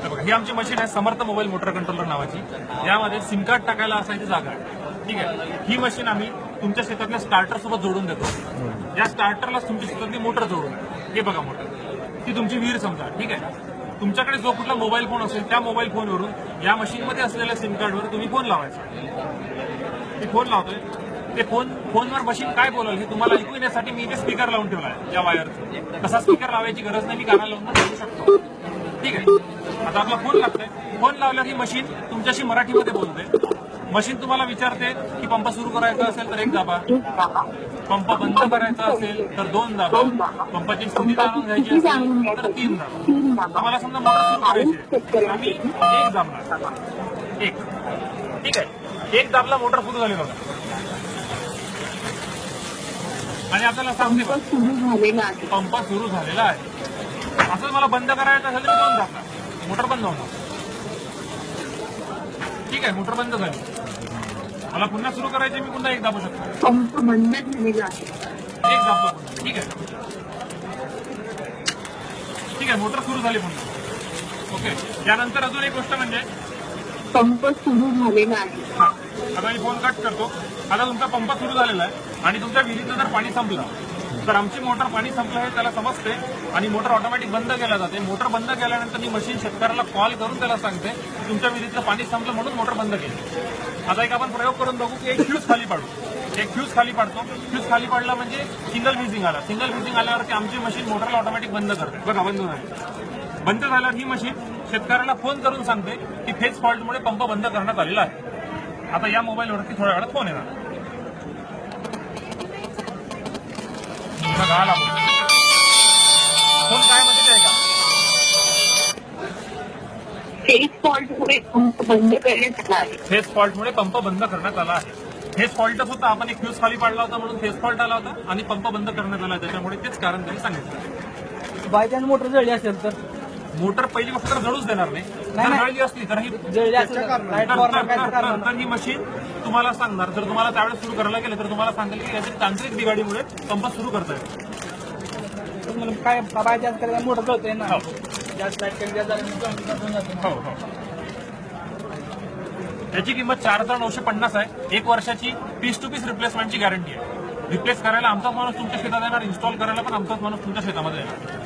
बघा ही आमची मशीन आहे समर्थ मोबाईल मोटर कंट्रोलर नावाची. यामध्ये सिम कार्ड टाकायला असायची जागा आहे. ठीक आहे. ही मशीन आम्ही तुमच्या शेतातल्या स्टार्टर सोबत जोडून देतो. या स्टार्टरला तुमच्या शेतातली मोटर जोडून, हे बघा मोटर, ती तुमची विहीर समजा. ठीक आहे. तुमच्याकडे जो कुठला मोबाईल फोन असेल त्या मोबाईल फोनवरून या मशीनमध्ये असलेल्या सिम कार्डवर तुम्ही फोन लावायचा. मी फोन लावतोय, ते फोनवर मशीन काय बोलाल हे तुम्हाला ऐकू येण्यासाठी मी इथे स्पीकर लावून ठेवला आहे या वायरचा. तसा स्पीकर लावायची गरज नाही, मी कानाला लावून बोलू शकतो. ठीक आहे. आता आपला फोन लागतोय, फोन लावल्यावर ही मशीन तुमच्याशी मराठीमध्ये बोलते. मशीन तुम्हाला विचारते की पंप सुरू करायचा असेल तर 1 दाबा, पंप बंद करायचा असेल तर 2 दाबा, पंपाची स्थिती जाणून घ्यायची असेल तर 3 दाबा. आम्हाला समजा मोटर सुरू करायची आहे, आम्ही 1 दाबणार. 1. ठीक आहे. 1 दाबला मोटर सुरू झाली बघा. आणि आपल्याला सांगते पंप सुरू झालेला आहे. असं मला बंद करायचं असेल तर 2 दाबणार, मोटर बंद होणार. ठीक आहे. मोटर बंद झाली. मला पुन्हा सुरू करायचे, मी पुन्हा 1 दाबू शकतो. पंप बंद झालेला आहे. 1 दाबला पुन्हा. ठीक आहे. ठीक आहे. मोटर सुरू झाली पुन्हा. ओके. यानंतर अजून एक गोष्ट म्हणजे पंप सुरू झालेला आहे. आता मी फोन कट करतो. आता तुमचा पंप सुरू झालेला आहे आणि तुमच्या विहिरीचं जर पाणी संपलं तर आमची मोटर पाणी संपलं हे त्याला समजते आणि मोटर ऑटोमॅटिक बंद केल्या जाते. मोटर बंद केल्यानंतर ही मशीन शेतकऱ्याला कॉल करून त्याला सांगते की तुमच्या विहिरीतलं पाणी संपलं म्हणून मोटर बंद केली. आता एक आपण प्रयोग करून बघू की एक फ्यूज खाली पाडू. एक फ्यूज खाली पाडतो. फ्यूज खाली पाडला म्हणजे सिंगल फ्युजिंग आला. सिंगल फ्युजिंग आल्यावरती आमची मशीन मोटरला ऑटोमॅटिक बंद करते. बघा बंद झाली. बंद झाल्यावर ही मशीन शेतकऱ्याला फोन करून सांगते की फेज फॉल्टमुळे पंप बंद करण्यात आलेला आहे. आता या मोबाईलवरती थोड्या वेळात फोन येणार. फोन काय म्हणते आहे का? फेज फॉल्टमुळे पंप बंद करण्यात आला आहे. फेज फॉल्टमुळे पंप बंद करण्यात आला आहे. फेज फॉल्टच होता. आपण एक फ्यूज खाली पाडला होता म्हणून फेज फॉल्ट आला होता आणि पंप बंद करण्यात आला. त्याच्यामुळे तेच कारण त्यांनी सांगितलं. बाय चान्स मोटर जळली असेल तर मोटर पहिली गोष्ट तर जळूच देणार नाही. जर जळली असली तर ही जळली असेल तर ही मशीन तुम्हाला सांगणार. जर तुम्हाला त्यावेळेस सुरू करायला गेलं तर तुम्हाला सांगेल की याची तांत्रिक बिघाडीमुळे पंप सुरू करता येईल. काय बाय चान्स करायला मोटर जळतोय ना. हो जास्त लाईट कमी जास्त हो हो. याची किंमत 4,950 आहे. 1 वर्षाची पीस टू पीस रिप्लेसमेंटची गॅरंटी आहे. रिप्लेस करायला आमचाच माणूस तुमच्या शेतात येणार, इन्स्टॉल करायला पण आमचाच माणूस तुमच्या शेतामध्ये येणार.